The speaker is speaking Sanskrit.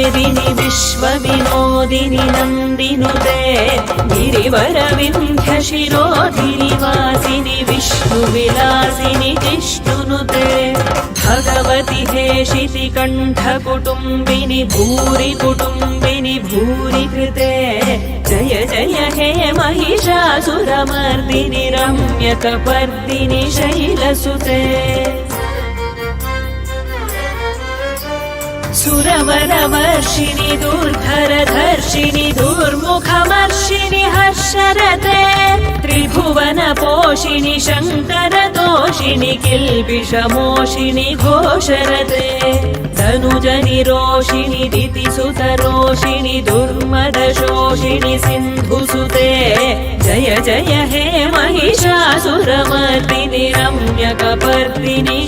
मेदिनि विश्वविनोदिनि नन्दिनुते गिरिवरविन्ध्यशिरोधिनिवासिनि विष्णुविलासिनि जिष्णुनुते भगवति हेशितिकण्ठकुटुम्बिनि भूरि कुटुम्बिनि भूरि कृते जय जय हे महिषासुरमर्दिनि रम्यकपर्दिनि शैलसुते सुरवरवर्षिणि दुर्धरधर्षिणि दुर्मुखमर्षिणि हर्षरते त्रिभुवनपोषिणि शङ्करदोषिणि किल्बिषमोषिणि घोषरते तनुजनिरोषिणि दितिसुतरोषिणि दुर्मदशोषिणि सिन्धुसुते जय जय हे महिषासुरमर्दिनि रम्यकपर्दिनि